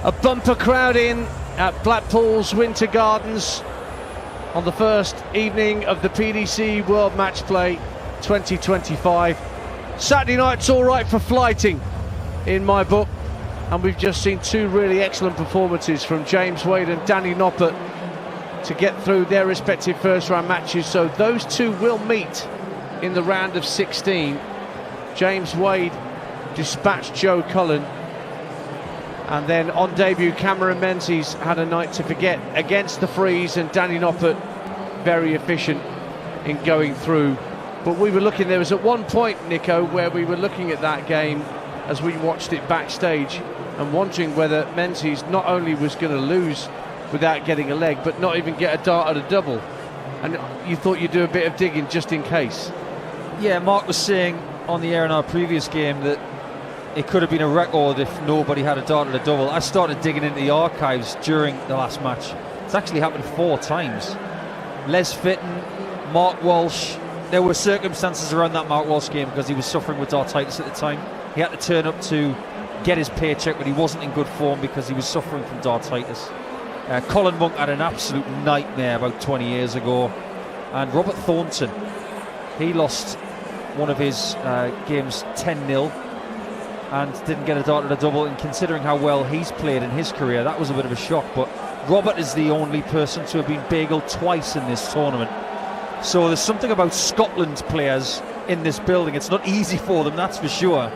A bumper crowd in at Blackpool's Winter Gardens on the first evening of the PDC World Matchplay 2025. Saturday night's all right for flighting in my book, and we've just seen two really excellent performances from James Wade and Danny Noppert to get through their respective first round matches. So those two will meet in the round of 16. James Wade dispatched Joe Cullen, and then on debut Cameron Menzies had a night to forget against the Freeze, and Danny Noppert very efficient in going through. But we were looking, there was at one point, Nico, where we were looking at that game as we watched it backstage and wondering whether Menzies not only was going to lose without getting a leg, but not even get a dart at a double. And you thought you'd do a bit of digging just in case. Yeah, Mark was saying on the air in our previous game that it could have been a record if nobody had a dart at a double. I started digging into the archives during the last match. It's actually happened 4 times. Les Fitton, Mark Walsh. There were circumstances around that Mark Walsh game because he was suffering with dartitis at the time. He had to turn up to get his paycheck, but he wasn't in good form because he was suffering from dartitis. Colin Monk had an absolute nightmare about 20 years ago. And Robert Thornton, he lost one of his games 10-0 and didn't get a dart at a double. And considering how well he's played in his career, that was a bit of a shock. But Robert is the only person to have been bageled twice in this tournament. So there's something about Scotland's players in this building. It's not easy for them, that's for sure.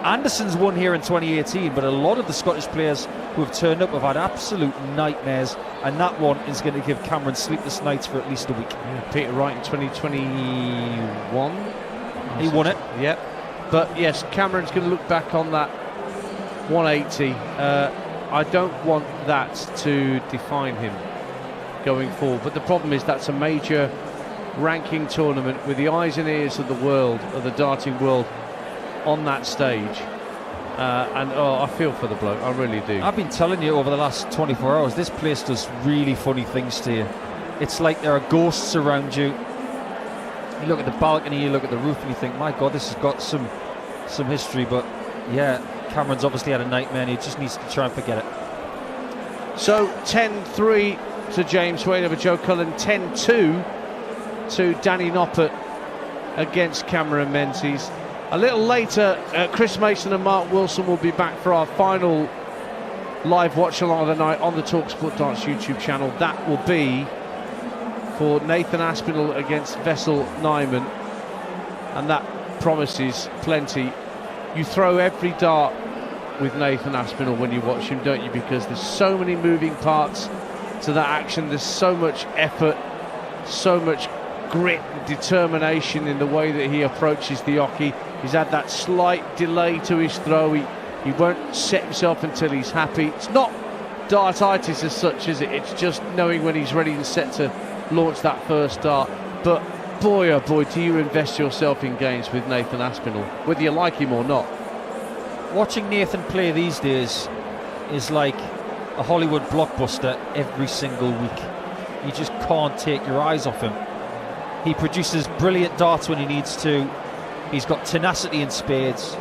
Anderson's won here in 2018, but a lot of the Scottish players who have turned up have had absolute nightmares, and that one is going to give Cameron sleepless nights for at least a week. Yeah, Peter Wright in 2021. He won it. Yep. But yes, Cameron's going to look back on that 180. I don't want that to define him going forward. But the problem is that's a major ranking tournament with the eyes and ears of the world, of the darting world, on that stage. And I feel for the bloke, I really do. I've been telling you over the last 24 hours, this place does really funny things to you. It's like there are ghosts around you. You look at the balcony, you look at the roof, and you think, my God, this has got some history. But yeah, Cameron's obviously had a nightmare, and he just needs to try and forget it. So 10-3 to James Wade over Joe Cullen, 10-2 to Danny Noppert against Cameron Menzies. A little later, Chris Mason and Mark Wilson will be back for our final live watch along of the night on the talkSPORT Darts YouTube channel. That will be for Nathan Aspinall against Wessel Nijman, and that promises plenty. You throw every dart with Nathan Aspinall when you watch him, don't you? Because there's so many moving parts to that action. There's so much effort, so much grit and determination in the way that he approaches the oche. He's had that slight delay to his throw. He won't set himself until he's happy. It's not dartitis as such, is it? It's just knowing when he's ready and set to launch that first dart. But boy, oh boy, do you invest yourself in games with Nathan Aspinall, whether you like him or not. Watching Nathan play these days is like a Hollywood blockbuster every single week. You just can't take your eyes off him. He produces brilliant darts when he needs to. He's got tenacity in spades.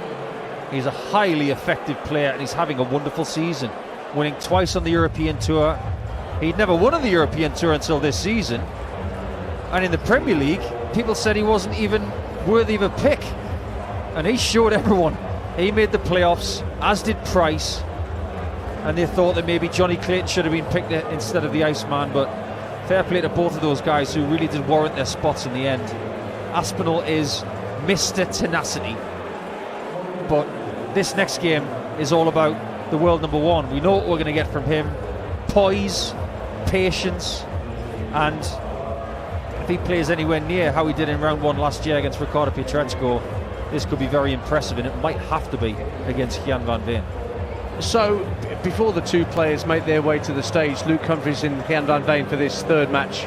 He's a highly effective player, and he's having a wonderful season, winning twice on the European Tour. He'd never won on the European Tour until this season. And in the Premier League, people said he wasn't even worthy of a pick. And he showed everyone. He made the playoffs, as did Price. And they thought that maybe Johnny Clayton should have been picked instead of the Iceman, but fair play to both of those guys who really did warrant their spots in the end. Aspinall is Mr. Tenacity. But this next game is all about the world number one. We know what we're going to get from him. Poise, patience, and if he plays anywhere near how he did in round 1 last year against Ricardo Pietreczko, this could be very impressive, and it might have to be against Gian van Veen. So, before the two players make their way to the stage, Luke Humphries and Gian van Veen for this third match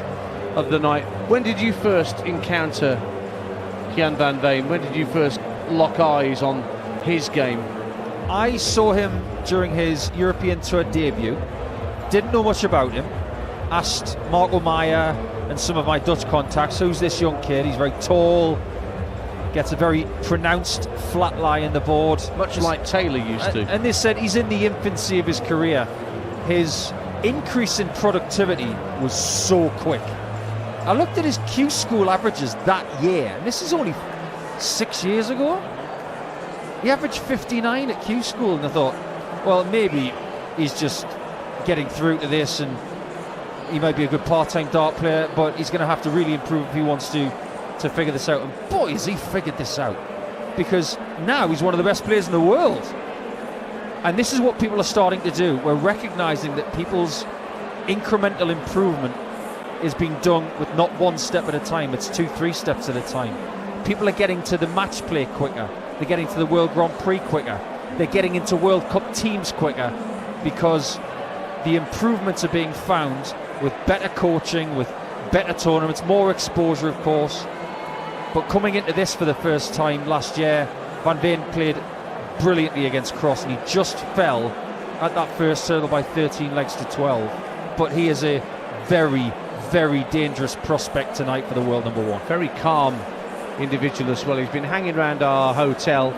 of the night, when did you first encounter Gian van Veen? When did you first lock eyes on his game? I saw him during his European Tour debut. Didn't know much about him. Asked Marco Meyer and some of my Dutch contacts, who's this young kid? He's very tall, gets a very pronounced flat lie in the board. Much like Taylor used to. And they said he's in the infancy of his career. His increase in productivity was so quick. I looked at his Q School averages that year, and this is only 6 years ago. He averaged 59 at Q School, and I thought, well, maybe he's just getting through to this, and he might be a good part-time dart player, but he's going to have to really improve if he wants to figure this out. And boy, has he figured this out, because now he's one of the best players in the world. And this is what people are starting to do. We're recognizing that people's incremental improvement is being done with not one step at a time, it's 2-3 steps at a time. People are getting to the match play quicker, they're getting to the World Grand Prix quicker, they're getting into World Cup teams quicker, because the improvements are being found with better coaching, with better tournaments, more exposure, of course. But coming into this for the first time last year, Van Veen played brilliantly against Cross, and he just fell at that first hurdle by 13 legs to 12. But he is a very, very dangerous prospect tonight for the world number one. Very calm individual as well. He's been hanging around our hotel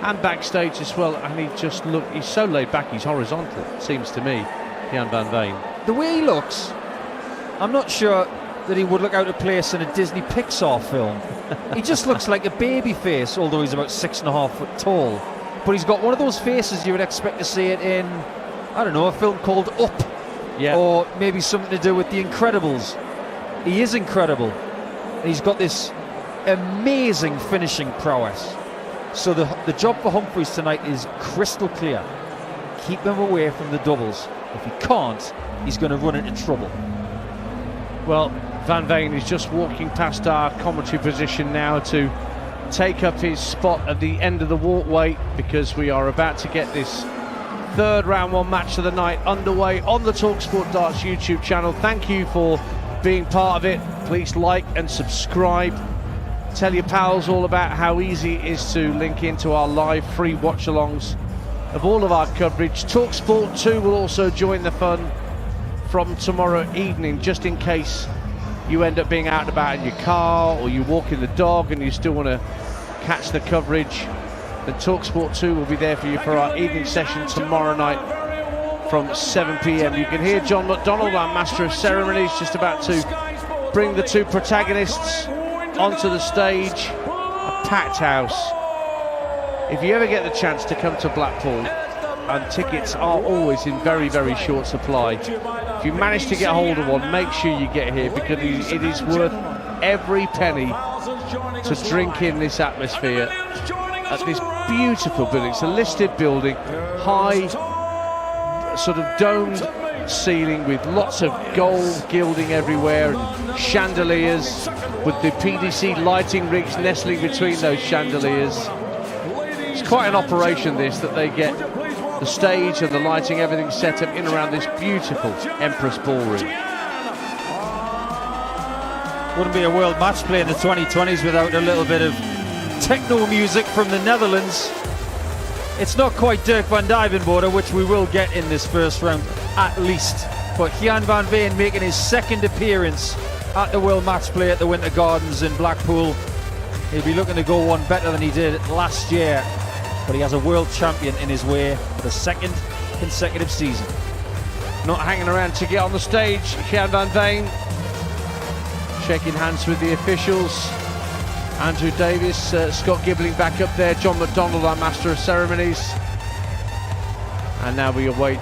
and backstage as well, and he's so laid back, he's horizontal, it seems to me, Gian van Veen. The way he looks, I'm not sure that he would look out of place in a Disney Pixar film. He just looks like a baby face, although he's about 6.5 foot tall. But he's got one of those faces you would expect to see it in, I don't know, a film called Up. Yeah. Or maybe something to do with The Incredibles. He is incredible. And he's got this amazing finishing prowess. So the job for Humphries tonight is crystal clear. Keep him away from the doubles. If he can't, he's going to run into trouble. Well, Van Veen is just walking past our commentary position now to take up his spot at the end of the walkway, because we are about to get this third round one match of the night underway on the talkSPORT Darts YouTube channel. Thank you for being part of it. Please like and subscribe. Tell your pals all about how easy it is to link into our live free watch-alongs of all of our coverage. talkSPORT 2 will also join the fun from tomorrow evening, just in case you end up being out and about in your car, or you're walking the dog and you still want to catch the coverage. Then talkSPORT 2 will be there for you for our evening session tomorrow night from 7 p.m. You can hear John McDonald, our Master of Ceremonies, just about to bring the two protagonists onto the stage. A packed house. If you ever get the chance to come to Blackpool, and tickets are always in very, very short supply, if you manage to get hold of one, make sure you get here, because it is worth every penny to drink in this atmosphere at this beautiful building. It's a listed building, high, sort of domed ceiling with lots of gold gilding everywhere, and chandeliers with the PDC lighting rigs nestling between those chandeliers. It's quite an operation, this, that they get the stage and the lighting, everything set up in around this beautiful Empress Ballroom. Wouldn't be a World Matchplay in the 2020s without a little bit of techno music from the Netherlands. It's not quite Dirk van Dijvenbode, which we will get in this first round at least, but Gian van Veen making his second appearance at the World Matchplay at the Winter Gardens in Blackpool. He'll be looking to go one better than he did last year, but he has a world champion in his way for the second consecutive season. Not hanging around to get on the stage, Gian van Veen shaking hands with the officials. Andrew Davis, Scott Gibbling back up there, John McDonald, our Master of Ceremonies. And now we await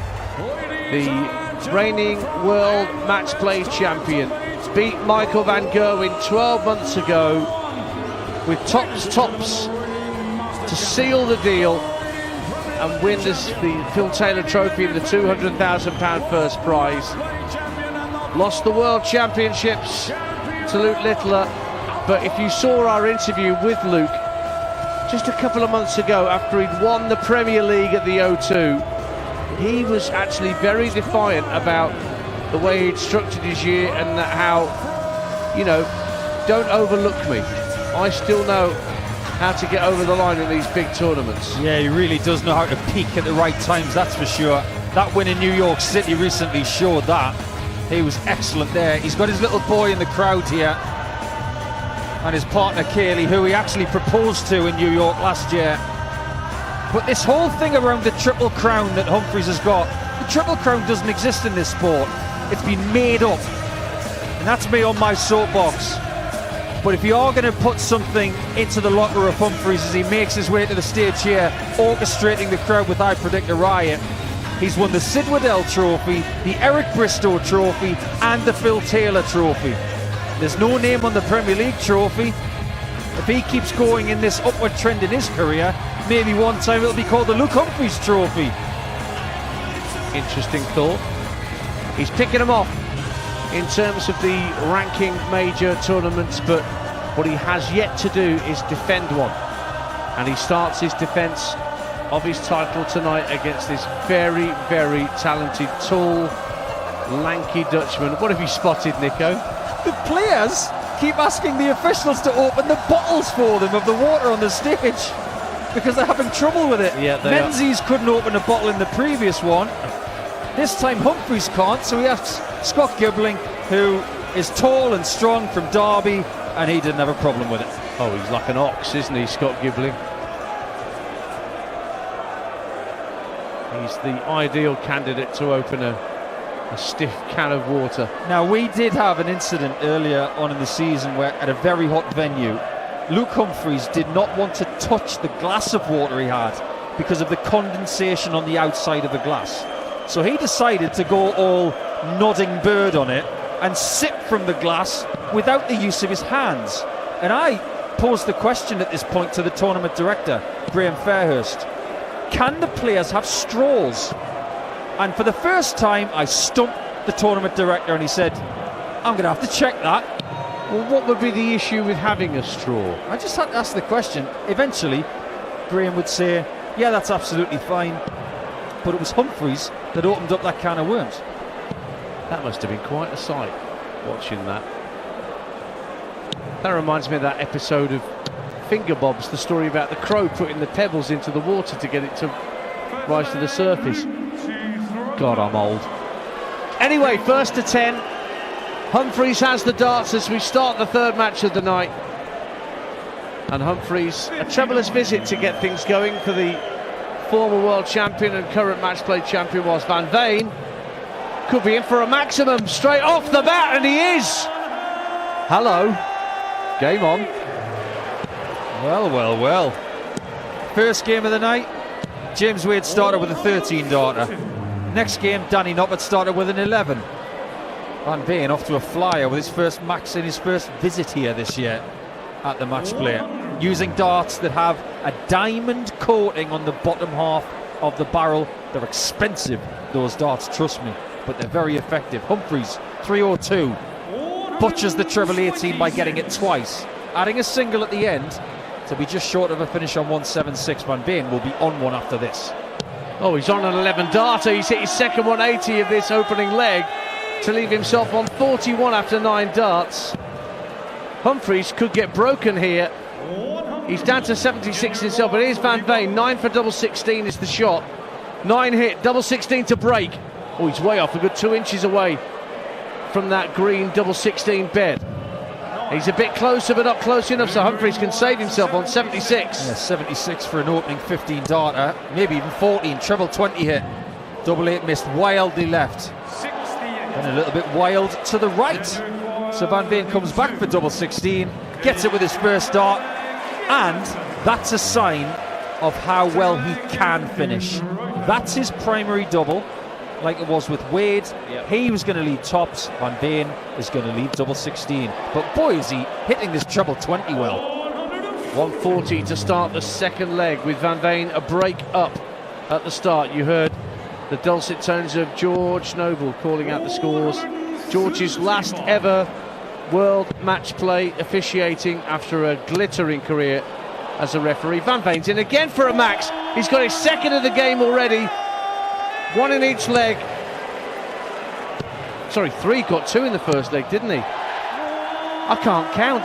the reigning World Matchplay champion. Beat Michael van Gerwen 12 months ago with tops to seal the deal and win the Phil Taylor Trophy and the £200,000 first prize. Lost the World Championships to Luke Littler, but if you saw our interview with Luke just a couple of months ago after he'd won the Premier League at the O2, he was actually very defiant about the way he'd structured his year, and that how, you know, don't overlook me. I still know how to get over the line in these big tournaments. Yeah, he really does know how to peak at the right times, that's for sure. That win in New York City recently showed that. He was excellent there. He's got his little boy in the crowd here. and his partner Kaylee, who he actually proposed to in New York last year. But this whole thing around the Triple Crown that Humphries has got, the Triple Crown doesn't exist in this sport. It's been made up, and that's me on my soapbox. But if you are going to put something into the locker of Humphries as he makes his way to the stage here, orchestrating the crowd with I Predict a Riot, he's won the Sid Waddell Trophy, the Eric Bristow Trophy, and the Phil Taylor Trophy. There's no name on the Premier League trophy. If he keeps going in this upward trend in his career, maybe one time it'll be called the Luke Humphries Trophy. Interesting thought. He's picking them off in terms of the ranking major tournaments, but what he has yet to do is defend one. And he starts his defence of his title tonight against this very, very talented, tall, lanky Dutchman. What have you spotted, Nico? The players keep asking the officials to open the bottles for them of the water on the stage because they're having trouble with it. Yeah, Menzies couldn't open a bottle in the previous one. This time Humphries can't, so he asks Scott Gibbling, who is tall and strong from Derby, and he didn't have a problem with it. Oh, he's like an ox, isn't he, Scott Gibbling? He's the ideal candidate to open a stiff can of water. Now, we did have an incident earlier on in the season where, at a very hot venue, Luke Humphries did not want to touch the glass of water he had because of the condensation on the outside of the glass. So he decided to go all nodding bird on it and sip from the glass without the use of his hands. And I posed the question at this point to the tournament director, Graham Fairhurst: can the players have straws? And for the first time, I stumped the tournament director, and he said, I'm going to have to check that. Well, what would be the issue with having a straw? I just had to ask the question. Eventually, Graham would say, yeah, that's absolutely fine. But it was Humphries that opened up that can of worms. That must have been quite a sight, watching that. That reminds me of that episode of Finger Bobs, the story about the crow putting the pebbles into the water to get it to rise to the surface. God, I'm old. Anyway, first to 10. Humphries has the darts as we start the third match of the night. And Humphries, a troublous visit to get things going for the former world champion and current match play champion, whilst Van Veen could be in for a maximum straight off the bat, and he is. Hello. Game on. Well, well, well. First game of the night, James Wade started with a 13 darter. Next game, Danny Noppert started with an 11. Van Veen off to a flyer with his first max in his first visit here this year at the match play, using darts that have a diamond coating on the bottom half of the barrel. They're expensive, those darts, trust me, but they're very effective. Humphries, 302, butchers the treble 18 by getting it twice, adding a single at the end to be just short of a finish on 176. Van Veen will be on one after this. Oh, he's on an 11 darter. He's hit his second 180 of this opening leg to leave himself on 41 after 9 darts. Humphries could get broken here. He's down to 76 himself, but here's Van Veen. 9 for double 16 is the shot. 9 hit, double 16 to break. Oh, he's way off, a good 2 inches away from that green double 16 bed. He's a bit closer, but not close enough, so Humphries can save himself on 76. Yeah, 76 for an opening 15 darter, maybe even 14, treble 20 hit. Double 8 missed wildly left. And a little bit wild to the right. So Van Veen comes back for double 16, gets it with his first dart, and that's a sign of how well he can finish. That's his primary double, like it was with Wade. Yep. He was going to lead tops. Van Veen is going to lead double 16. But boy, is he hitting this treble 20 well. 140 to start the second leg with Van Veen a break up at the start. You heard the dulcet tones of George Noble calling out the scores. George's last ever World Matchplay officiating after a glittering career as a referee. Van Veen's in again for a max. He's got his second of the game already. 1 in each leg. Sorry, 3, got 2 in the first leg, didn't he? I can't count.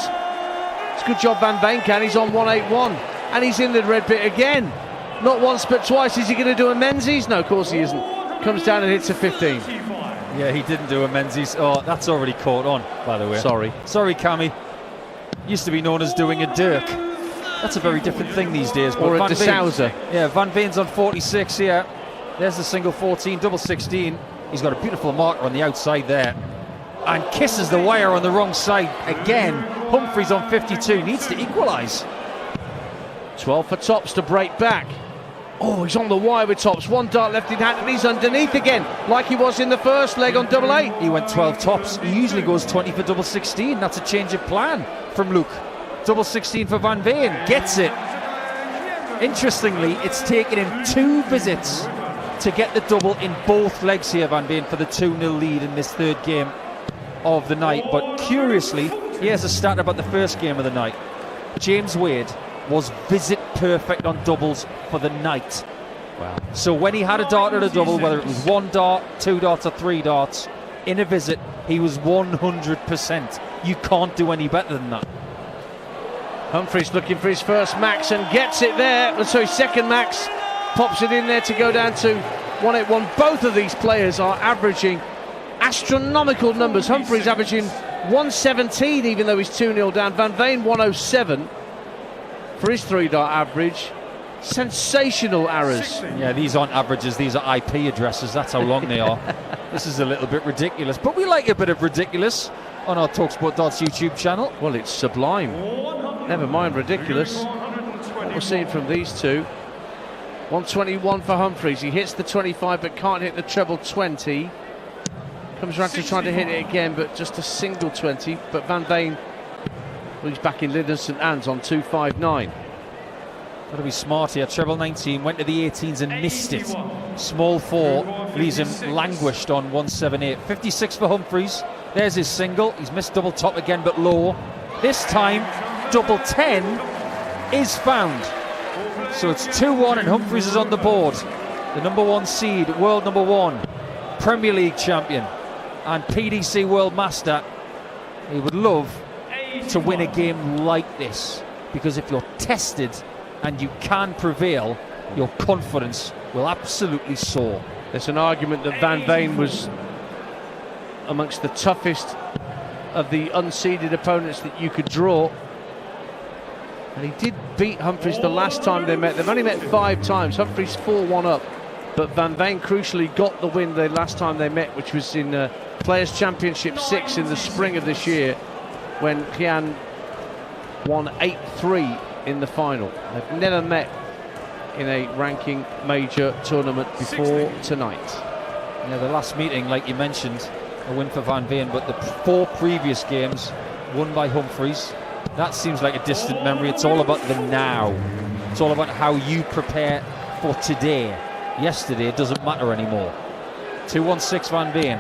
It's a good job Van Veen can. He's on 181 and he's in the red bit again. Not once but twice. Is he going to do a Menzies? No, of course he isn't. Comes down and hits a 15. Yeah, he didn't do a Menzies. Oh, that's already caught on, by the way. Sorry, Cammy. Used to be known as doing a Dirk. That's a very different thing these days. Or but a De Souza. Yeah, Van Veen's on 46 here. There's the single 14, double 16. He's got a beautiful marker on the outside there. And kisses the wire on the wrong side again. Humphries on 52, needs to equalise. 12 for Tops to break back. Oh, he's on the wire with Tops. One dart left in hand, and he's underneath again, like he was in the first leg on double 8. He went 12 Tops. He usually goes 20 for double 16. That's a change of plan from Luke. Double 16 for Van Veen. Gets it. Interestingly, it's taken him 2 visits to get the double in both legs here, Van Veen, for the 2-0 lead in this third game of the night. But curiously, here's a stat about the first game of the night. James Wade was visit perfect on doubles for the night. Wow. So when he had a dart or a double, whether it was 1 dart, 2 darts or 3 darts, in a visit, he was 100%. You can't do any better than that. Humphries looking for his first max and gets it there. So his second max, pops it in there to go down to 181. Both of these players are averaging astronomical numbers. Humphries averaging 117 even though he's 2-0 down. Van Veen 107 for his 3-dart average. Sensational arrows. Yeah, these aren't averages, these are IP addresses. That's how long they are. This is a little bit ridiculous, but we like a bit of ridiculous on our talkSPORT YouTube channel. Well, it's sublime. Never mind ridiculous. What we're seeing from these two. 121 for Humphries. He hits the 25 but can't hit the treble 20. Comes around to trying to hit it again, but just a single 20. But Van Veen, well, he's back in Lyndon St Anne's on 259. Got to be smart here. Treble 19 went to the 18s and missed it. Small 4 leaves him languished on 178. 56 for Humphries. There's his single. He's missed double top again, but low. This time, double 10 is found. So it's 2-1 and Humphries is on the board. The number 1 seed, world number 1, Premier League champion and PDC World Master. He would love to win a game like this, because if you're tested and you can prevail, your confidence will absolutely soar. There's an argument that Van Veen was amongst the toughest of the unseeded opponents that you could draw. And he did beat Humphries the last time they met. They've only met 5 times. Humphries 4-1 up. But Van Veen crucially got the win the last time they met, which was in Players' Championship 6 in the spring of this year, when Gian won 8-3 in the final. They've never met in a ranking major tournament before tonight. Yeah, the last meeting, like you mentioned, a win for Van Veen, but the 4 previous games won by Humphries. That seems like a distant memory. It's all about the now. It's all about how you prepare for today. Yesterday, it doesn't matter anymore. 216 Van Veen.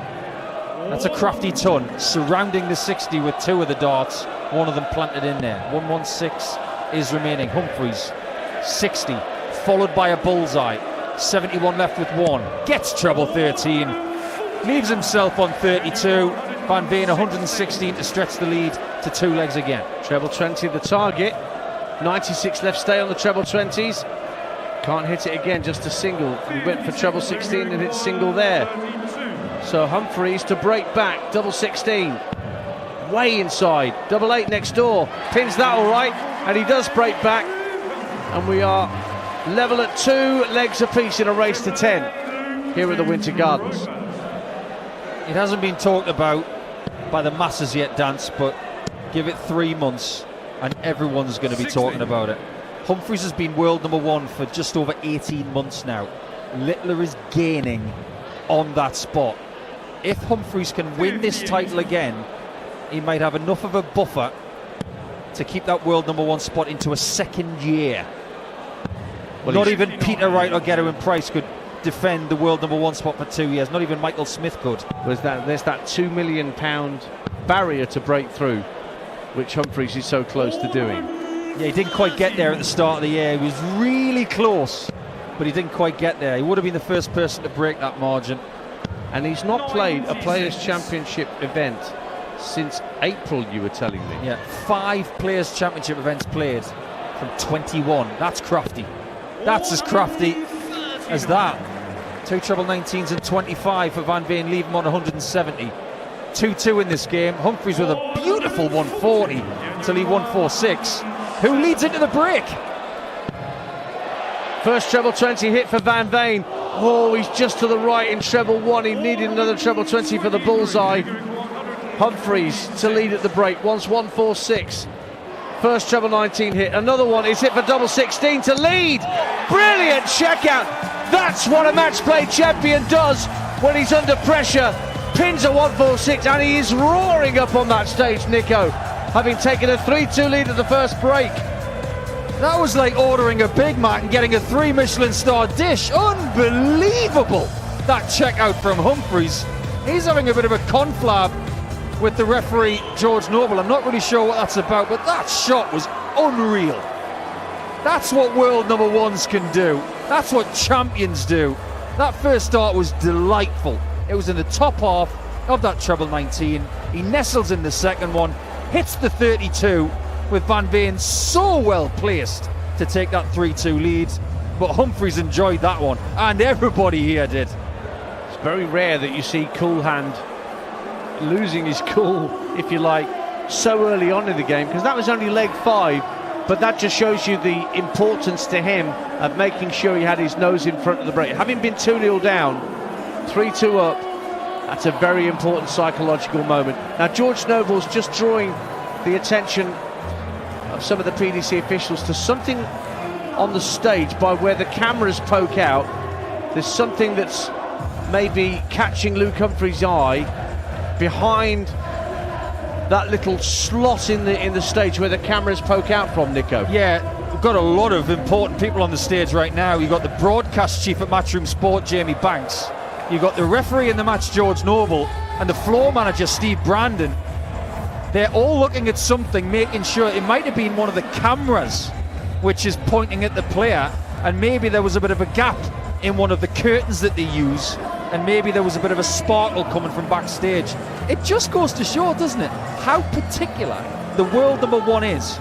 That's a crafty ton, surrounding the 60 with 2 of the darts, one of them planted in there. 116 is remaining. Humphries 60, followed by a bullseye. 71 left with 1. Gets treble 13. Leaves himself on 32. Van Veen 116 to stretch the lead to 2 legs again. Treble 20 the target. 96 left, stay on the treble 20s. Can't hit it again, just a single. He went for treble 16 and hit single there. So Humphries to break back, double 16. Way inside, double 8 next door. Pins that all right, and he does break back. And we are level at 2 legs apiece in a race to 10 here at the Winter Gardens. It hasn't been talked about by the masses yet, Dance, but give it 3 months and everyone's going to be talking about it. Humphries has been world number 1 for just over 18 months now. Littler is gaining on that spot. If Humphries can win this title again, he might have enough of a buffer to keep that world number 1 spot into a second year. Well, not even Peter Wright or Gerwyn Price could defend the world number 1 spot for 2 years. Not even Michael Smith could. There's that £2 million barrier to break through, which Humphries is so close to doing. Yeah, he didn't quite get there at the start of the year. He was really close, but he didn't quite get there. He would have been the first person to break that margin. And he's not played a Players' Championship event since April, you were telling me. Yeah, 5 Players' Championship events played from 21. That's crafty. That's as crafty as that. 2 treble 19s and 25 for Van Veen, leave him on 170. 2-2 in this game. Humphries with a beautiful 140. until he won 4-6. Who leads into the break? First treble 20 hit for Van Veen. Oh, he's just to the right in treble 1. He needed another treble 20 for the bullseye. Humphries to lead at the break. Once 1-4-6. First treble 19 hit. Another one is hit for double 16 to lead. Brilliant checkout. That's what a match play champion does when he's under pressure. Pins a 1-4-6 and he is roaring up on that stage, Nico, having taken a 3-2 lead at the first break. That was like ordering a Big Mac and getting a 3 Michelin star dish. Unbelievable! That checkout from Humphries. He's having a bit of a conflab with the referee, George Noble. I'm not really sure what that's about, but that shot was unreal. That's what world number ones can do. That's what champions do. That first start was delightful. It was in the top half of that treble 19. He nestles in the second one, hits the 32, with Van Veen so well placed to take that 3-2 lead. But Humphries enjoyed that one, and everybody here did. It's very rare that you see Cool Hand losing his cool, if you like, so early on in the game, because that was only leg 5, but that just shows you the importance to him of making sure he had his nose in front of the break. Having been 2-0 down, 3-2 up, that's a very important psychological moment. Now George Noble's just drawing the attention of some of the PDC officials to something on the stage by where the cameras poke out. There's something that's maybe catching Luke Humphries' eye behind that little slot in the stage where the cameras poke out from, Nico. Yeah, we've got a lot of important people on the stage right now. You've got the broadcast chief at Matchroom Sport, Jamie Banks. You've got the referee in the match, George Noble, and the floor manager, Steve Brandon. They're all looking at something, making sure it might have been one of the cameras which is pointing at the player, and maybe there was a bit of a gap in one of the curtains that they use, and maybe there was a bit of a sparkle coming from backstage. It just goes to show, doesn't it, how particular the world number one is.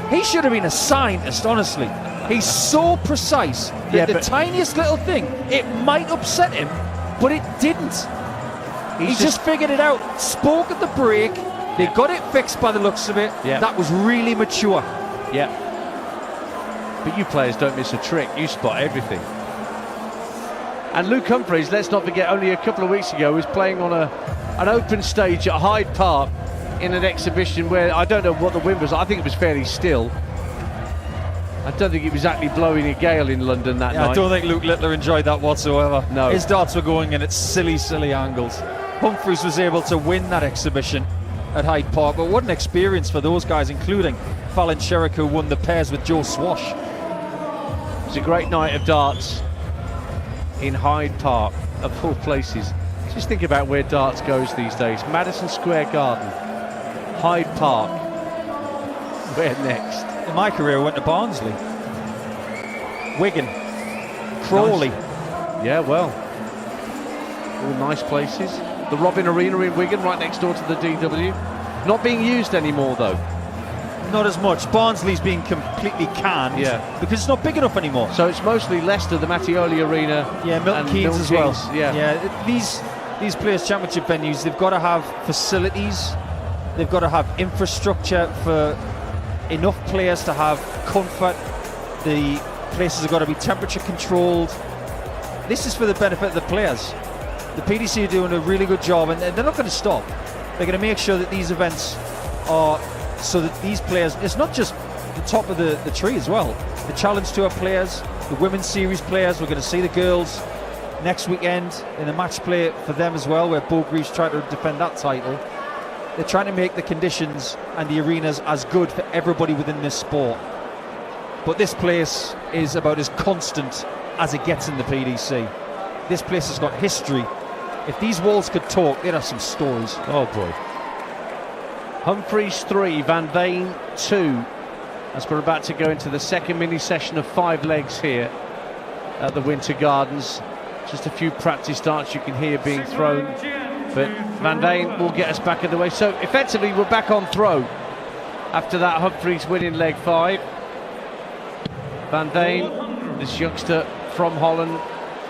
He should have been a scientist, honestly. He's so precise that the tiniest little thing, it might upset him, but it didn't. He just figured it out, spoke at the break, they got it fixed by the looks of it. That was really mature. Yeah. But you players don't miss a trick, you spot everything. And Luke Humphries, let's not forget, only a couple of weeks ago was playing on an open stage at Hyde Park in an exhibition where I don't know what the wind was. I think it was fairly still. I don't think it was actually blowing a gale in London that night. I don't think Luke Littler enjoyed that whatsoever. No. His darts were going in at silly, silly angles. Humphries was able to win that exhibition at Hyde Park, but what an experience for those guys, including Fallon Sherrick, who won the pairs with Joe Swash. It was a great night of darts in Hyde Park, of all places. Just think about where darts goes these days. Madison Square Garden, Hyde Park. Where next? In my career, I went to Barnsley, Wigan, Crawley. Nice. Yeah, well, all nice places. The Robin Arena in Wigan, right next door to the DW. Not being used anymore, though. Not as much. Barnsley's being completely canned because it's not big enough anymore. So it's mostly Leicester, the Mattioli Arena. Yeah, Milton Keynes as well. Yeah. These Players' Championship venues, they've got to have facilities, they've got to have infrastructure for enough players to have comfort. The places have got to be temperature controlled. This is for the benefit of the players. The PDC are doing a really good job, and they're not going to stop. They're going to make sure that these events are so that these players, it's not just the top of the tree as well. The Challenge Tour players, the Women's Series players, we're going to see the girls next weekend in the match play for them as well, where Bo Greaves trying to defend that title. They're trying to make the conditions and the arenas as good for everybody within this sport. But this place is about as constant as it gets in the PDC. This place has got history. If these walls could talk, they'd have some stories. Oh boy. Humphries 3, Van Veen 2, as we're about to go into the second mini session of 5 legs here at the Winter Gardens. Just a few practice darts you can hear being thrown, but Van Veen will get us back in the way. So effectively we're back on throw after that Humphries win in leg 5. Van Veen, this youngster from Holland,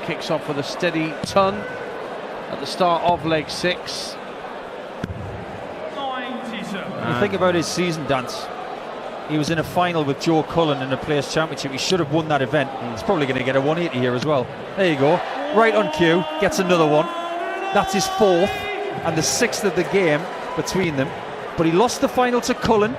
kicks off with a steady ton at the start of leg 6. You think about his season, Dance. He was in a final with Joe Cullen in the Players' Championship. He should have won that event. He's probably going to get a 180 here as well. There you go. Right on cue. Gets another one. That's his 4th and the 6th of the game between them. But he lost the final to Cullen.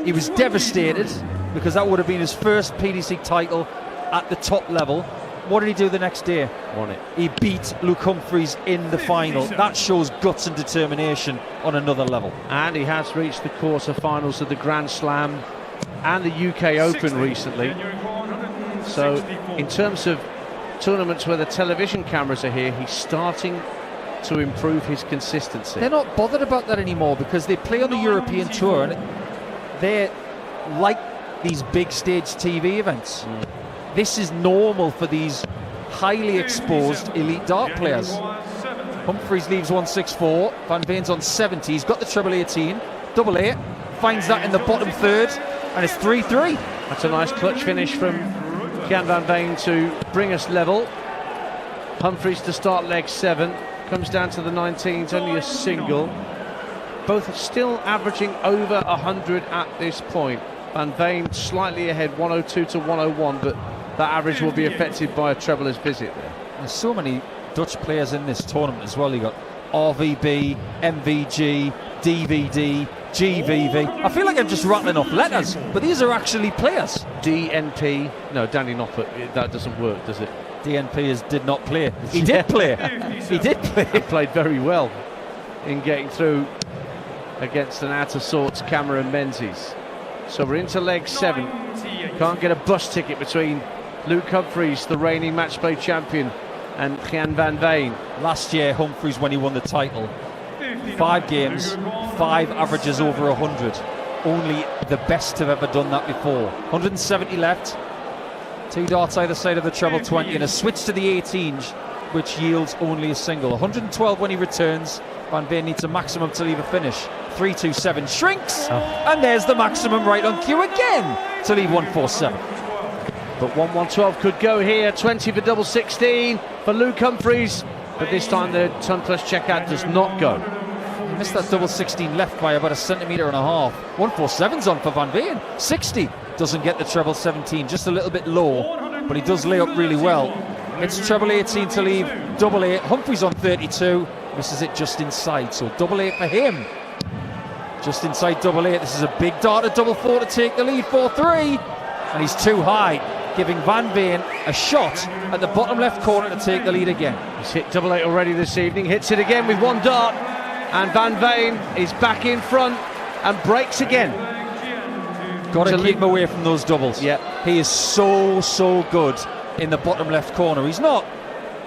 He was devastated because that would have been his first PDC title at the top level. What did he do the next day? Won it. He beat Luke Humphries in the final. That shows guts and determination on another level. And he has reached the quarter-finals of the Grand Slam and the UK Open recently. So in terms of tournaments where the television cameras are here, he's starting to improve his consistency. They're not bothered about that anymore because they play on the European Tour and they're like these big stage TV events. This is normal for these highly exposed elite dart players. Humphries leaves 164, Van Veen's on 70, he's got the treble 18, double 8, finds that in the bottom third, and it's 3-3. That's a nice clutch finish from Gian van Veen to bring us level. Humphries to start leg 7, comes down to the 19s, only a single. Both still averaging over 100 at this point. Van Veen slightly ahead, 102 to 101, but that average will be affected by a treblers visit there. There's so many Dutch players in this tournament as well. You got RVB, MVG, DVD, GVV. I feel like I'm just rattling off letters, but these are actually players. DNP, no, Danny Noppert, that doesn't work, does it? DNP did not play. He did play. He did play. He played very well in getting through against an out of sorts Cameron Menzies. So we're into leg 7. Can't get a bus ticket between Luke Humphries, the reigning match play champion, and Gian van Veen. Last year, Humphries, when he won the title, 5 games, 5 averages over 100. Only the best have ever done that before. 170 left, 2 darts either side of the treble 20, and a switch to the 18, which yields only a single. 112 when he returns. Van Veen needs a maximum to leave a finish. 327 shrinks, and there's the maximum right on cue again to leave 147. But 1-1-12 could go here. 20 for double 16 for Luke Humphries, but this time the ton plus checkout does not go. He missed that double 16 left by about 1.5 centimetres. 147's on for Van Veen. 60 doesn't get the treble 17, just a little bit low, but he does lay up really well. It's treble 18 to leave double 8. Humphries on 32, misses it just inside, so double 8 for him. Just inside double 8. This is a big dart at double 4 to take the lead, 4-3, and he's too high, giving Van Veen a shot at the bottom left corner to take the lead again. He's hit double 8 already this evening, hits it again with 1 dart, and Van Veen is back in front and breaks again. Got to keep him away from those doubles. Yeah, he is so good in the bottom left corner. He's not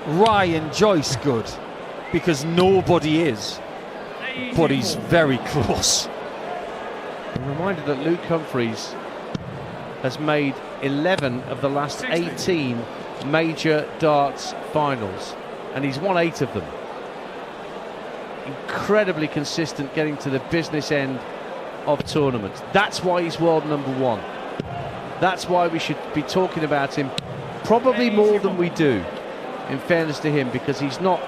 Ryan Joyce good, because nobody is, but he's very close. I'm reminded that Luke Humphries has made 11 of the last 18 major darts finals, and he's won 8 of them. Incredibly consistent getting to the business end of tournaments. That's why he's world number 1. That's why we should be talking about him probably more than we do, in fairness to him, because he's not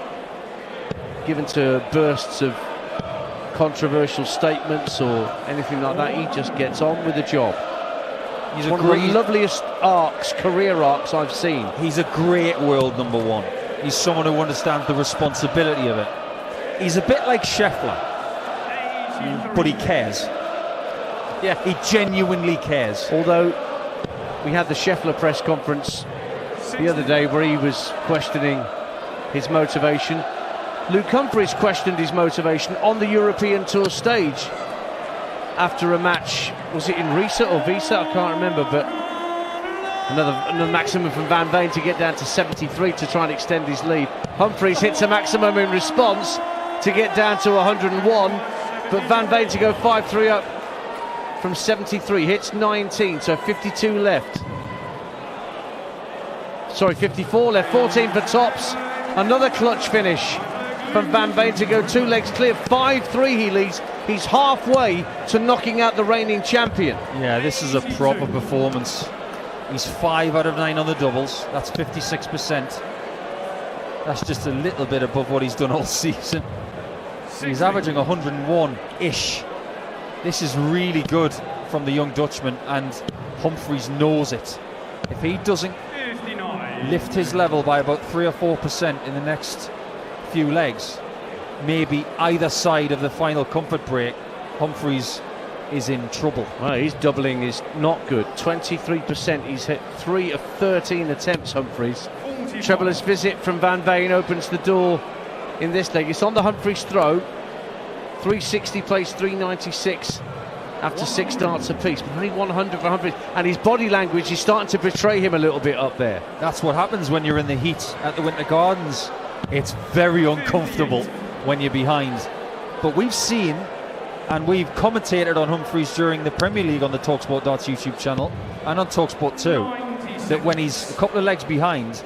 given to bursts of controversial statements or anything like that. He just gets on with the job. He's one of the loveliest career arcs I've seen. He's a great world number 1. He's someone who understands the responsibility of it. He's a bit like Scheffler, but he cares. Yeah, he genuinely cares. Although we had the Scheffler press conference the other day where he was questioning his motivation. Luke Humphries questioned his motivation on the European Tour stage after a match. Was it in Risa or Visa? I can't remember, but another maximum from Van Veen to get down to 73 to try and extend his lead. Humphries hits a maximum in response to get down to 101, but Van Veen to go 5-3 up from 73, hits 19, so 52 left. Sorry, 54 left, 14 for tops. Another clutch finish from Van Veen to go 2 legs clear. 5-3 he leads. He's halfway to knocking out the reigning champion. Yeah, this is a proper performance. He's 5 out of 9 on the doubles. That's 56%. That's just a little bit above what he's done all season. He's averaging 101-ish. This is really good from the young Dutchman, and Humphries knows it. If he doesn't lift his level by about 3 or 4% in the next few legs, maybe either side of the final comfort break, Humphries is in trouble. Well, his doubling is not good. 23%. He's hit 3 of 13 attempts, Humphries. Trebleless visit from Van Veen opens the door in this leg. It's on the Humphries throw. 360 plays 396 after 6 darts apiece. But only 100 for Humphries. And his body language is starting to betray him a little bit up there. That's what happens when you're in the heat at the Winter Gardens. It's very uncomfortable when you're behind. But we've seen, and we've commentated on Humphries during the Premier League on the talkSPORT YouTube channel and on talkSPORT 2, that when he's a couple of legs behind,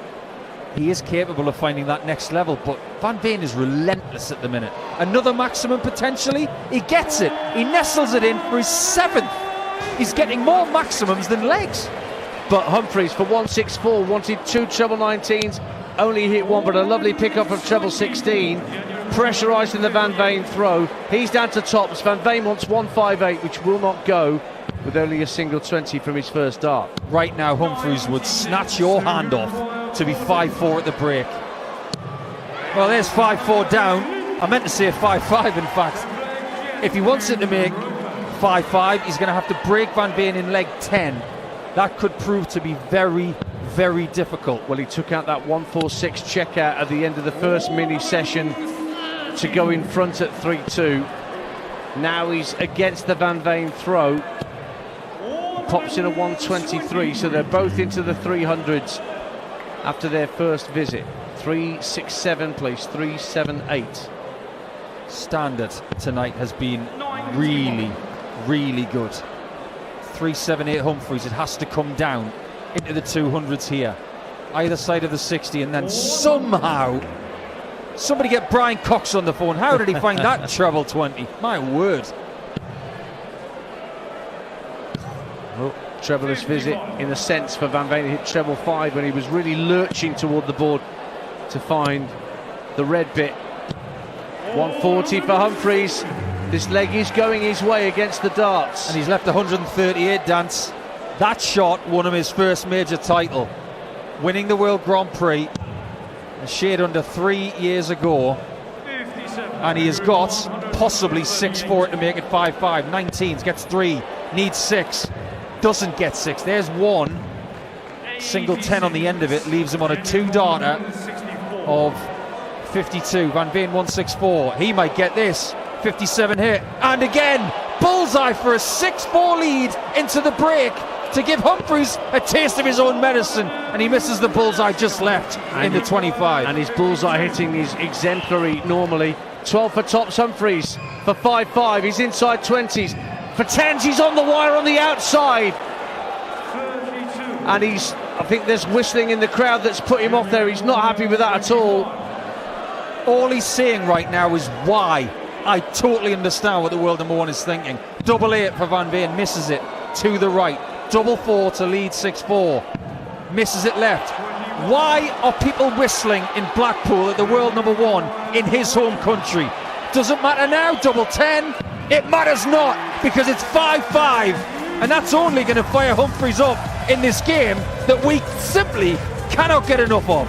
he is capable of finding that next level. But Van Veen is relentless at the minute. Another maximum potentially. He gets it. He nestles it in for his 7th. He's getting more maximums than legs. But Humphries for 164 wanted 2 treble 19s, only hit 1, but a lovely pickup of treble 16. Pressurised in the Van Veen throw. He's down to tops. Van Veen wants 158, which will not go with only a single 20 from his first dart. Right now, Humphries would snatch your hand off to be 5-4 at the break. Well, there's 5-4 down. I meant to say 5-5, in fact. If he wants it to make 5-5, he's going to have to break Van Veen in leg 10. That could prove to be very, very difficult. Well, he took out that 146 checkout at the end of the first mini session to go in front at 3-2. Now he's against the Van Veen throw. Pops in a 123, so they're both into the 300s after their first visit. 3-6-7 plays 3-7-8. Standard tonight has been really, really good. 3-7-8 Humphries. It has to come down into the 200s here, either side of the 60, and then somehow somebody get Brian Cox on the phone. How did he find that treble 20? My word. Well, trebleless visit in a sense for Van Veen. He hit treble 5 when he was really lurching toward the board to find the red bit. 140 for Humphries. This leg is going his way against the darts. And he's left 138 dance. That shot won him his first major title, winning the World Grand Prix a shade under 3 years ago. And he has got possibly 6-4 to make it 5-5. 19s, gets 3, needs 6, doesn't get 6. There's 1. Single 10 on the end of it leaves him on a 2-darter of 52. Van Veen 164. He might get this. 57 hit. And again, bullseye for a 6-4 lead into the break to give Humphries a taste of his own medicine, and he misses the bullseye just left in the 25. And his bullseye hitting is exemplary normally. 12 for tops Humphries for 5-5. He's inside 20s. For 10s, he's on the wire on the outside. And I think there's whistling in the crowd that's put him off there. He's not happy with that at all. All he's saying right now is why. I totally understand what the world number 1 is thinking. 8 for Van Veen, misses it to the right. 4 to lead 6-4, misses it left. Why are people whistling in Blackpool at the world number 1 in his home country? Doesn't matter now, 10. It matters not, because it's 5-5, and that's only going to fire Humphries up in this game that we simply cannot get enough of.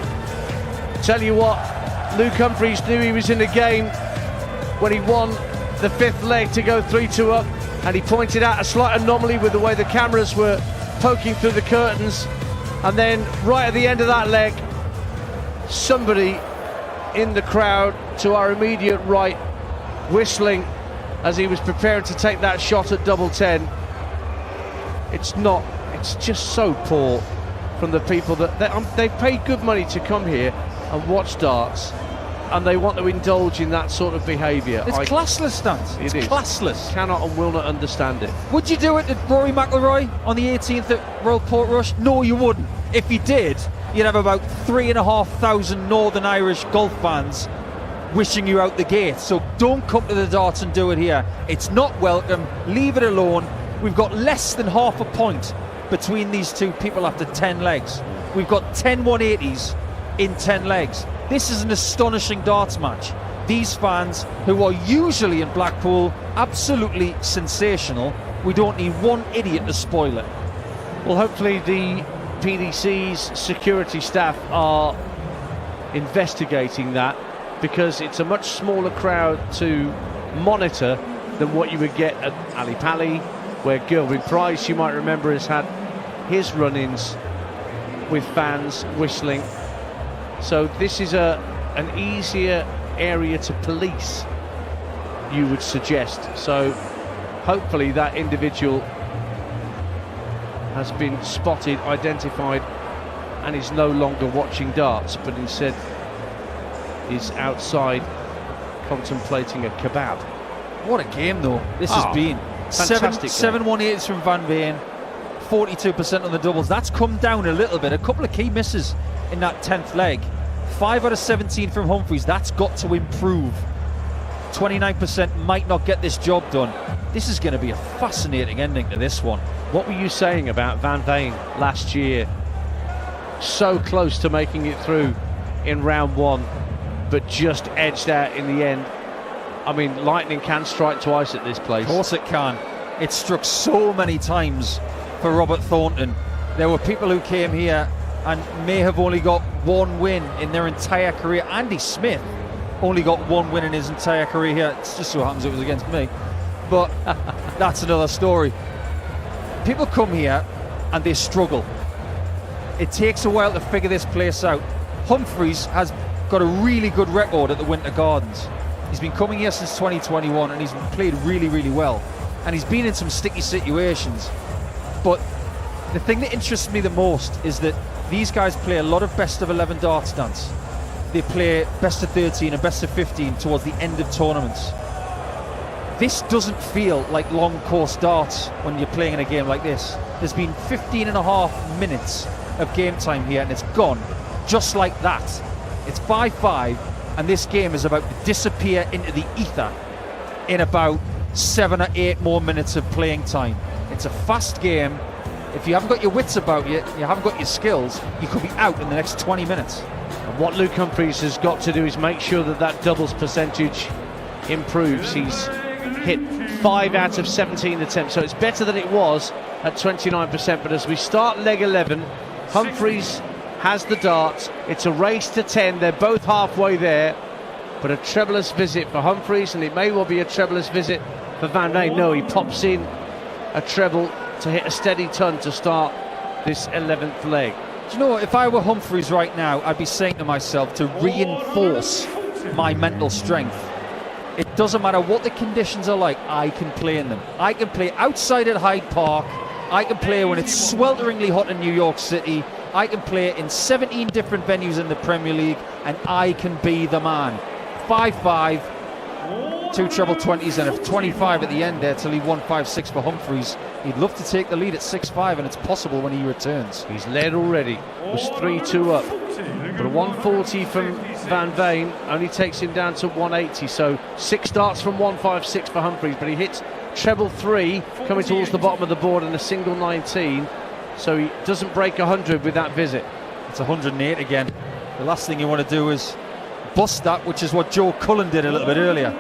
Tell you what, Luke Humphries knew he was in the game when he won the 5th leg to go 3-2 up, and he pointed out a slight anomaly with the way the cameras were poking through the curtains. And then right at the end of that leg, somebody in the crowd to our immediate right whistling as he was preparing to take that shot at 10. It's just so poor from the people that they paid good money to come here and watch darts, and they want to indulge in that sort of behaviour. It's classless, Stance. It's classless. Cannot and will not understand it. Would you do it to Rory McIlroy on the 18th at Royal Portrush? No, you wouldn't. If you did, you'd have about 3,500 Northern Irish golf fans wishing you out the gate. So don't come to the darts and do it here. It's not welcome. Leave it alone. We've got less than half a point between these two people after 10 legs. We've got 10 180s in 10 legs. This is an astonishing darts match. these fans, who are usually in Blackpool absolutely sensational, we don't need one idiot to spoil it. Well, hopefully the PDC's security staff are investigating that, because it's a much smaller crowd to monitor than what you would get at Ali Pali, where Gerwyn Price, you might remember, has had his run-ins with fans whistling. So this is an easier area to police, you would suggest. So hopefully that individual has been spotted, identified, and is no longer watching darts, but instead is outside contemplating a kebab. What a game, though this has been. Fantastic. 7-1-8s from Van Veen, 42% on the doubles. That's come down a little bit. A couple of key misses in that 10th leg. 5 out of 17 from Humphries. That's got to improve. 29% might not get this job done. This is going to be a fascinating ending to this one. What were you saying about Van Veen last year? So close to making it through in round one, but just edged out in the end. I mean, lightning can strike twice at this place. Of course it can. It struck so many times for Robert Thornton. There were people who came here and may have only got one win in their entire career. Andy Smith only got one win in his entire career here. It just so happens it was against me, but that's another story. People come here and they struggle. It takes a while to figure this place out. Humphries has got a really good record at the Winter Gardens. He's been coming here since 2021 and he's played really, really well. And he's been in some sticky situations. But the thing that interests me the most is that these guys play a lot of best of 11 darts dance. They play best of 13 and best of 15 towards the end of tournaments. This doesn't feel like long course darts when you're playing in a game like this. There's been 15.5 minutes of game time here and it's gone just like that. It's 5-5 and this game is about to disappear into the ether in about 7 or 8 more minutes of playing time. It's a fast game. If you haven't got your wits about you, you haven't got your skills, you could be out in the next 20 minutes. And what Luke Humphries has got to do is make sure that that doubles percentage improves. He's hit 5 out of 17 attempts, so it's better than it was at 29%. But as we start leg 11, Humphries has the darts. It's a race to 10. They're both halfway there, but a trebleless visit for Humphries, and it may well be a trebleless visit for Van Veen. No, he pops in a treble to hit a steady ton to start this 11th leg. Do you know what? If I were Humphries right now, I'd be saying to myself to reinforce my mental strength. It doesn't matter what the conditions are like, I can play in them. I can play outside at Hyde Park. I can play when it's swelteringly hot in New York City. I can play in 17 different venues in the Premier League, and I can be the man. 5-5, 2 treble 20s, and a 25 at the end there to leave 1-5-6 for Humphries. He'd love to take the lead at 6-5, and it's possible when he returns. He's led already. Was 3-2 up. But a 140 from Van Veen only takes him down to 180. So 6 darts from 1-5-6 for Humphries, but he hits treble 3 coming towards the bottom of the board and a single 19. So he doesn't break 100 with that visit. It's 108 again. The last thing you want to do is bust that, which is what Joe Cullen did a little bit earlier.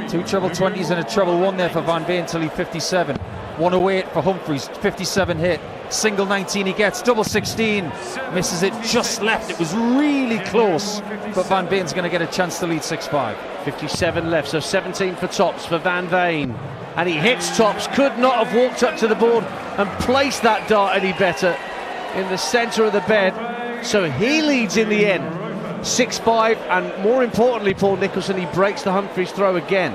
2 treble 20s and a treble 1 there for Van Veen till he 57. 108 for Humphries, 57 hit. Single 19 he gets, double 16. Misses it just left. It was really close, but Van Veen's going to get a chance to lead 6-5. 57 left, so 17 for tops for Van Veen. And he hits tops, could not have walked up to the board and placed that dart any better in the centre of the bed. So he leads in the end, 6-5, and more importantly, Paul Nicholson, he breaks the Humphries throw again.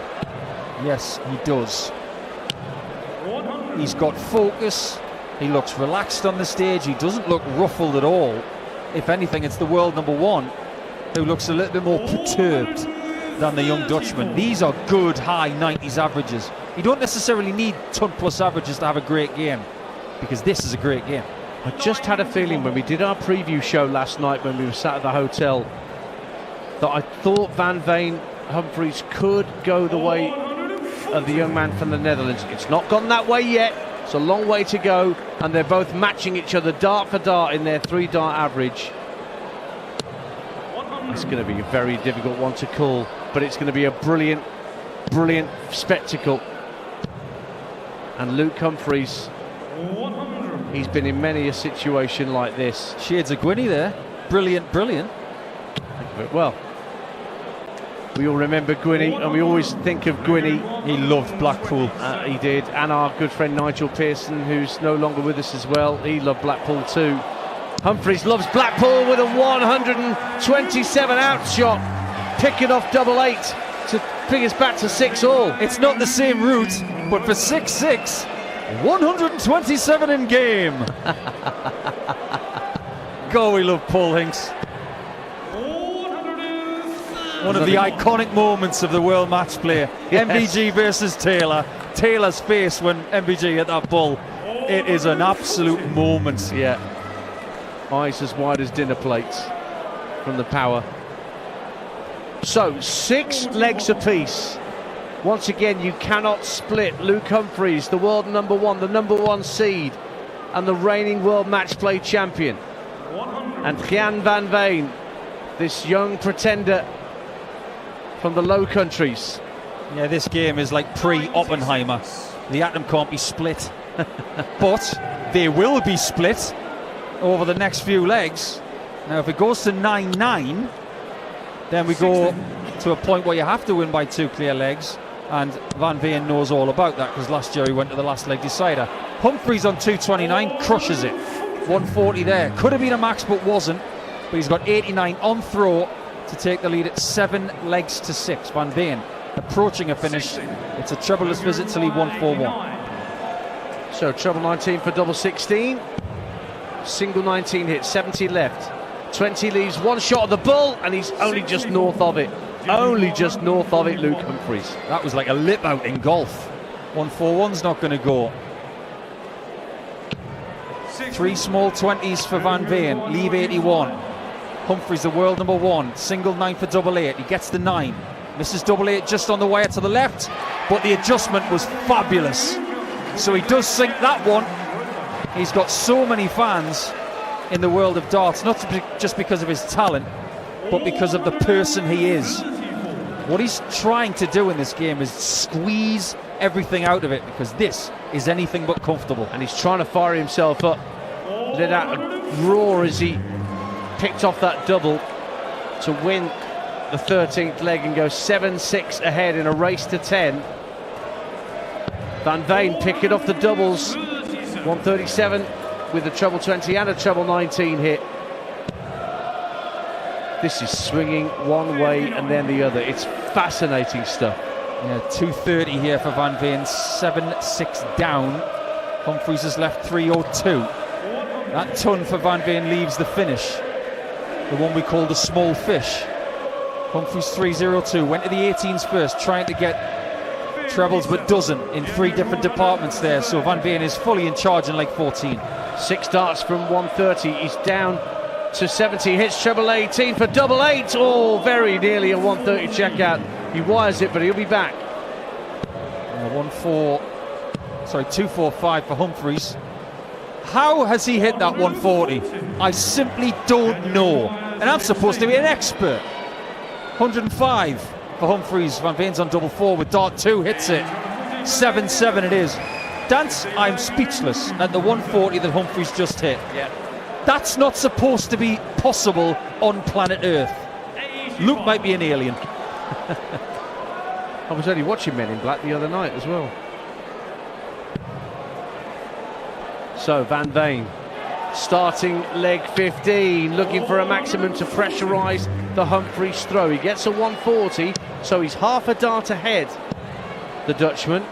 Yes, he does. He's got focus. He looks relaxed on the stage. He doesn't look ruffled at all. If anything, it's the world number 1 who looks a little bit more perturbed than the young Dutchman. These are good high 90s averages. You don't necessarily need ton plus averages to have a great game, because this is a great game. I just had a feeling when we did our preview show last night when we were sat at the hotel that I thought Van Veen Humphries could go the way of the young man from the Netherlands. It's not gone that way yet. It's a long way to go, and they're both matching each other dart for dart in their 3-dart average. It's going to be a very difficult one to call. but it's going to be a brilliant, brilliant spectacle. And Luke Humphries, he's been in many a situation like this. Shades of Gwynny there. Brilliant, brilliant. Well, we all remember Gwynny, and we always think of Gwynny. He loved Blackpool. He did, and our good friend Nigel Pearson, who's no longer with us as well. He loved Blackpool too. Humphries loves Blackpool with a 127 out shot, picking off 8-8 to bring us back to 6-all. It's not the same route, but for 6-6, 127 in game. Go, we love Paul Hinks. One of the iconic moments of the World Matchplay. Yes. MVG versus Taylor. Taylor's face when MVG hit that ball. It is an absolute moment. Yeah. Eyes as wide as dinner plates from the power. So 6 legs apiece. Once again, you cannot split Luke Humphries, the world number 1, the number 1 seed, and the reigning World Matchplay champion. And Gian van Veen, this young pretender from the Low Countries. Yeah, this game is like pre-Oppenheimer. The atom can't be split. But they will be split over the next few legs. Now, if it goes to 9-9, then we go to a point where you have to win by 2 clear legs. And Van Veen knows all about that, because last year he went to the last leg decider. Humphries on 229 crushes it. 140 there. Could have been a max, but wasn't. But he's got 89 on throw to take the lead at 7 legs to 6. Van Veen approaching a finish. It's a troubleless visit to lead 141. So treble 19 for double 16. Single 19 hit, 70 left. 20 leaves 1 shot of the bull, and he's only just north of it. Only just north of it, Luke Humphries. That was like a lip out in golf. 141's not going to go. 3 small 20s for Van Veen, leave 81. Humphries, the world number 1, single 9 for double 8. He gets the 9. Misses double 8 just on the wire to the left, but the adjustment was fabulous. So he does sink that one. He's got so many fans in the world of darts, not just because of his talent, but because of the person he is. What he's trying to do in this game is squeeze everything out of it, because this is anything but comfortable. And he's trying to fire himself up. Let out a roar as he picked off that double to win the 13th leg and go 7-6 ahead in a race to 10. Van Veen picking off the doubles. 137 with a treble 20 and a treble 19 hit. This is swinging one way and then the other. It's fascinating stuff. Yeah, 230 here for Van Veen, 7-6 down. Humphries has left 302. That ton for Van Veen leaves the finish, the one we call the small fish. Humphries 302, went to the 18s first, trying to get trebles but doesn't in 3 different departments there. So Van Veen is fully in charge in leg 14. 6 darts from 130. He's down to 70. Hits treble 18 for double 8. Oh, very nearly a 130 checkout. He wires it, but he'll be back. 245 for Humphries. How has he hit that 140? I simply don't know. And I'm supposed to be an expert. 105 for Humphries. Van Veen's on double 4 with dart 2, hits it. 7-7 it is. Dance, I'm speechless at the 140 that Humphries just hit. Yeah. That's not supposed to be possible on planet Earth. Luke might be an alien. I was only watching Men in Black the other night as well. So Van Veen starting leg 15, looking for a maximum to pressurise the Humphries throw. He gets a 140, so he's half a dart ahead, the Dutchman.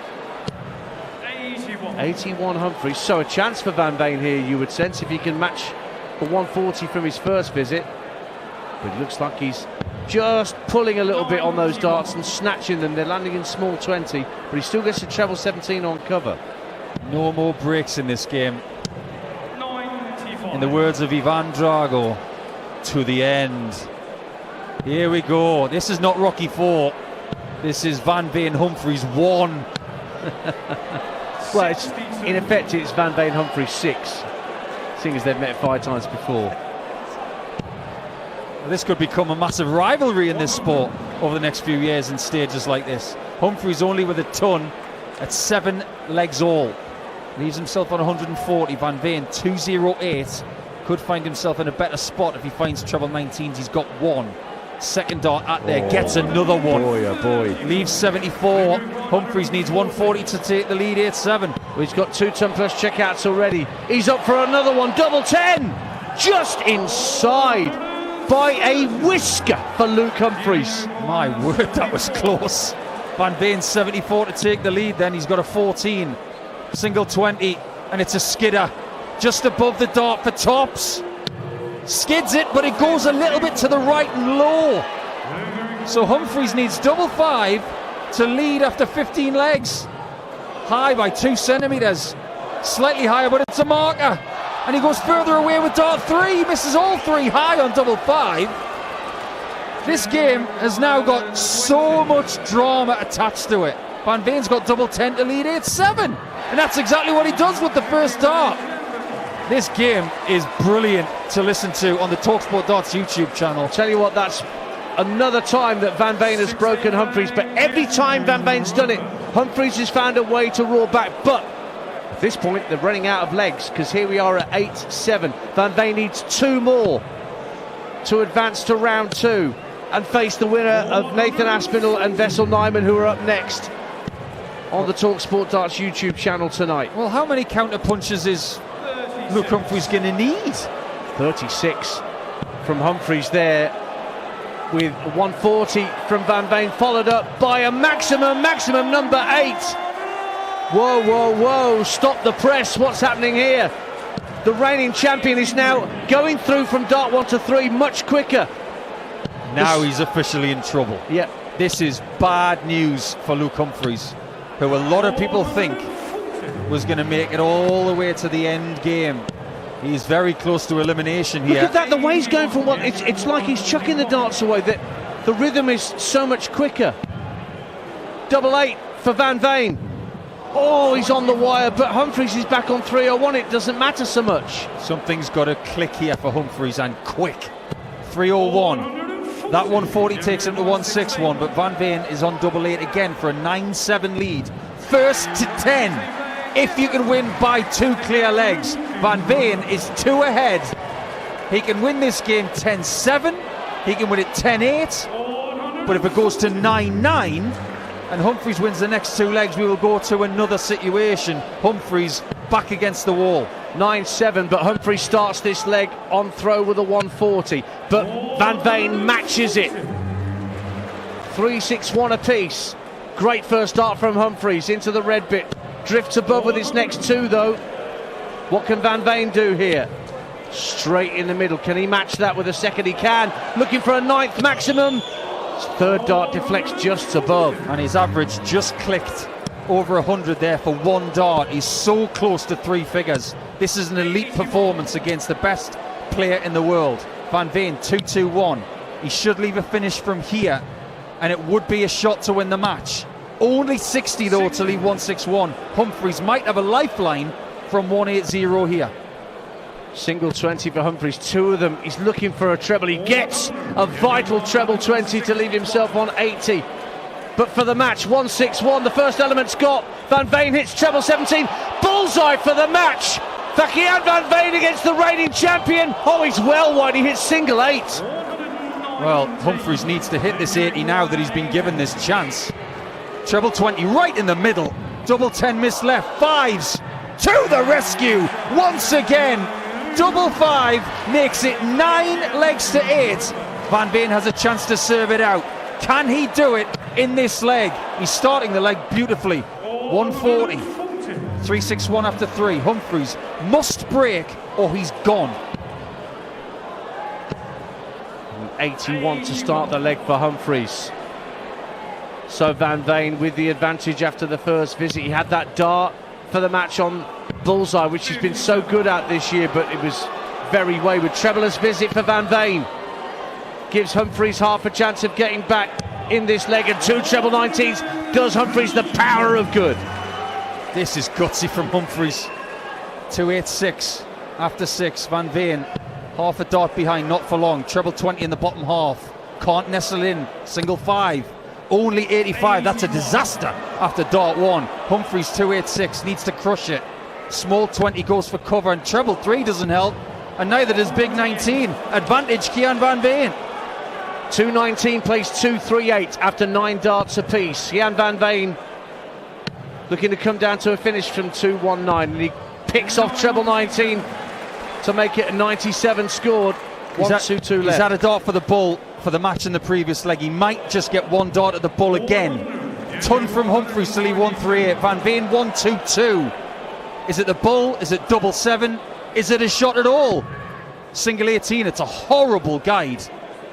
81 Humphries, so a chance for Van Veen here, you would sense, if he can match the 140 from his first visit. But it looks like he's just pulling a little bit on those darts and snatching them. They're landing in small 20, but he still gets a treble 17 on cover. No more breaks in this game. In the words of Ivan Drago, to the end. Here we go. This is not Rocky 4. This is Van Veen Humphries 1. Well, in effect, it's Van Veen Humphries 6, seeing as they've met 5 times before. This could become a massive rivalry in this sport. over the next few years in stages like this. Humphries only with a ton at 7 legs all. Leaves himself on 140. Van Veen 208. Could find himself in a better spot if he finds treble 19s. He's got one. Second dart at there, gets another one. Boy, oh boy. Leaves 74. Humphries needs 140 to take the lead, 8-7. Well, he's got 2 ton plus checkouts already. He's up for another one, double 10! Just inside by a whisker for Luke Humphries. My word, that was close. Van Veen 74 to take the lead, then he's got a 14. Single 20, and it's a skidder. Just above the dart for tops. Skids it, but it goes a little bit to the right and low. So Humphries needs double 5 to lead after 15 legs. High by 2 centimetres. Slightly higher, but it's a marker. And he goes further away with dart 3. He misses all 3 high on double 5. This game has now got so much drama attached to it. Van Veen's got double 10 to lead 8-7. And that's exactly what he does with the first dart. This game is brilliant to listen to on the talkSPORT Darts YouTube channel. Tell you what, that's another time that Van Veen has broken Humphries, but every time Van Veen's done it, Humphries has found a way to roar back. But at this point, they're running out of legs, because here we are at 8-7. Van Veen needs 2 more to advance to round 2 and face the winner of Nathan Aspinall and Wessel Nijman, who are up next on the talkSPORT Darts YouTube channel tonight. Well, how many counter punches is Luke Humphries going to need? 36 from Humphries there, with 140 from Van Veen, followed up by a maximum number 8. Whoa, whoa, whoa, stop the press. What's happening here? The reigning champion is now going through from dart 1 to 3 much quicker. Now he's officially in trouble. Yeah. This is bad news for Luke Humphries, who a lot of people think was going to make it all the way to the end game. He's very close to elimination here. Look at that, the way he's going from one, it's like he's chucking the darts away. The rhythm is so much quicker. Double 8 for Van Veen. Oh, he's on the wire, but Humphries is back on 301. It doesn't matter so much. Something's got to click here for Humphries, and quick. 301. That 140 takes him to 161, but Van Veen is on double 8 again for a 9-7 lead. First to 10. If you can win by 2 clear legs, Van Veen is 2 ahead. He can win this game 10-7. He can win it 10-8. But if it goes to 9-9 and Humphries wins the next 2 legs, we will go to another situation. Humphries back against the wall. 9-7, but Humphries starts this leg on throw with a 140. But Van Veen matches it. 3-6-1 apiece. Great first start from Humphries into the red bit. Drifts above with his next 2 though. What can Van Veen do here? Straight in the middle. Can he match that with a second? He can. Looking for a 9th maximum. His 3rd dart deflects just above. And his average just clicked over 100 there for 1 dart. He's so close to 3 figures. This is an elite performance against the best player in the world. Van Veen 2-2-1. He should leave a finish from here, and it would be a shot to win the match. Only 60 though to leave 161. Humphries might have a lifeline from 180 here. Single 20 for Humphries, 2 of them. He's looking for a treble. He gets a vital treble 20 to leave himself on 80. But for the match, 161, the first element's got. Van Veen hits treble 17. Bullseye for the match. For Gian van Veen against the reigning champion. Oh, he's well wide. He hits single 8. Well, Humphries needs to hit this 80 now that he's been given this chance. Treble 20 right in the middle. Double 10 missed left. 5s to the rescue once again. Double 5 makes it 9 legs to 8. Van Veen has a chance to serve it out. Can he do it in this leg? He's starting the leg beautifully. 140. 3-6-1 after 3. Humphries must break or he's gone. 81 to start the leg for Humphries. So Van Veen with the advantage after the first visit. He had that dart for the match on bullseye, which he's been so good at this year, but it was very wayward. Trebleless visit for Van Veen. Gives Humphries half a chance of getting back in this leg, and 2 treble 19s does Humphries the power of good. This is gutsy from Humphries. 2-8-6 after 6. Van Veen half a dart behind, not for long. Treble 20 in the bottom half. Can't nestle in. Single 5. Only 85. That's a disaster after dart 1. Humphries 286. Needs to crush it. Small 20 goes for cover, and treble 3 doesn't help. And neither does big 19. Advantage Gian van Veen. 219 plays 238 after 9 darts apiece. Gian van Veen looking to come down to a finish from 219, and he picks off treble 19 to make it a 97 scored. 1-2-2 left. He's had a dart for the bull for the match in the previous leg. He might just get 1 dart at the bull again. Ton from Humphries to leave 138. Van Veen 1-2-2. Is it the bull? Is it double 7? Is it a shot at all? Single 18. It's a horrible guide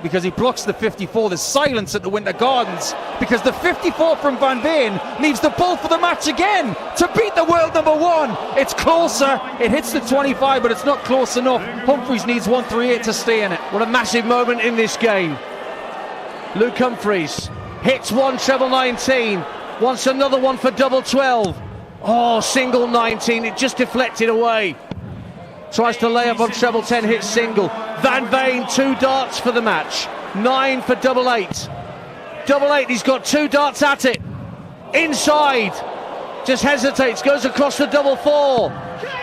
because he blocks the 54. There's silence at the Winter Gardens because the 54 from Van Veen leaves the bull for the match again to beat the world number 1. It's closer. It hits the 25, but it's not close enough. Humphries needs 138 to stay in it. What a massive moment in this game. Luke Humphries hits 1 treble 19, wants another one for double 12. Oh, single 19, it just deflected away. Tries to lay up on treble 10, hits single. Van Veen 2 darts for the match. 9 for double 8. Double 8, he's got 2 darts at it. Inside, just hesitates, goes across the double 4.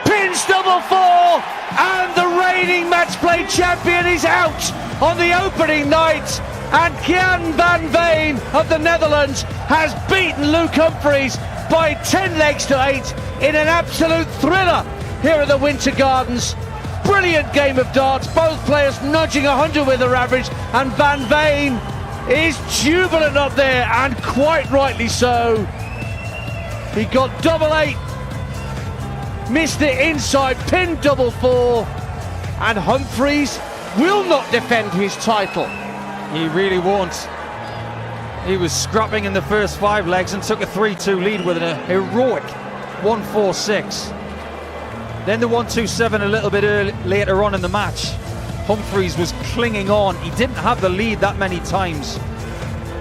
Pins double 4, and the reigning match play champion is out on the opening night. And Gian van Veen of the Netherlands has beaten Luke Humphries by 10 legs to 8 in an absolute thriller here at the Winter Gardens. Brilliant game of darts, both players nudging 100 with their average, and Van Veen is jubilant up there, and quite rightly so. He got double 8, missed it inside, pinned double 4, and Humphries will not defend his title. He really won't. He was scrapping in the first 5 legs and took a 3-2 lead with a heroic 1-4-6. Then the 1-2-7 a little bit later on in the match. Humphries was clinging on. He didn't have the lead that many times.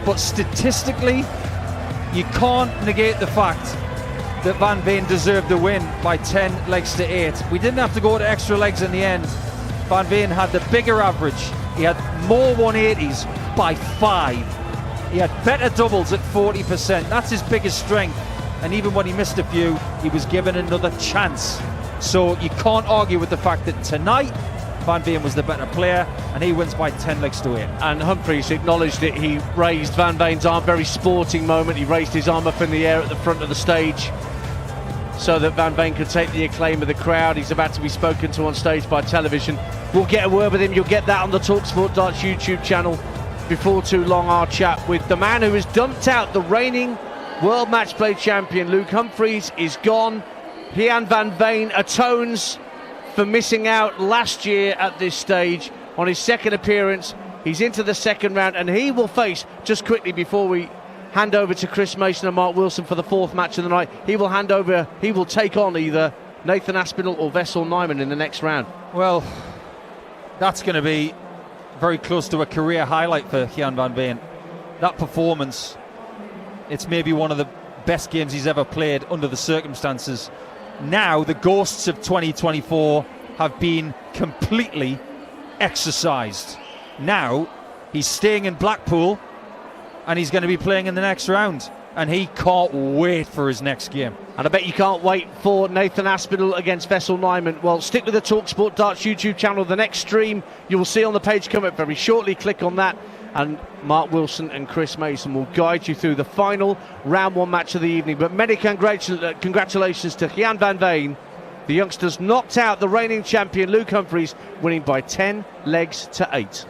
But statistically, you can't negate the fact that Van Veen deserved the win by 10 legs to 8. We didn't have to go to extra legs in the end. Van Veen had the bigger average. He had more 180s by 5. He had better doubles at 40%. That's his biggest strength. And even when he missed a few, he was given another chance. So you can't argue with the fact that tonight Van Veen was the better player, and he wins by 10 legs to 8. And Humphries acknowledged it. He raised Van Veen's arm, very sporting moment. He raised his arm up in the air at the front of the stage so that Van Veen could take the acclaim of the crowd. He's about to be spoken to on stage by television. We'll get a word with him. You'll get that on the talkSPORT Darts YouTube channel before too long. Our chat with the man who has dumped out the reigning World Matchplay champion. Luke Humphries is gone. Gian van Veen atones for missing out last year at this stage on his second appearance. He's into the second round, and he will face, just quickly before we hand over to Chris Mason and Mark Wilson for the 4th match of the night, he will take on either Nathan Aspinall or Wessel Nijman in the next round. Well, that's going to be very close to a career highlight for Gian van Veen. That performance, it's maybe one of the best games he's ever played under the circumstances. Now the ghosts of 2024 have been completely exorcised. Now he's staying in Blackpool and he's going to be playing in the next round, and he can't wait for his next game. And I bet you can't wait for Nathan Aspinall against Wessel Nijman. Well, stick with the talkSPORT Darts YouTube channel. The next stream you will see on the page come up very shortly. Click on that, and Mark Wilson and Chris Mason will guide you through the final round 1 match of the evening. But many congratulations to Gian van Veen. The youngsters knocked out the reigning champion Luke Humphries, winning by 10 legs to 8.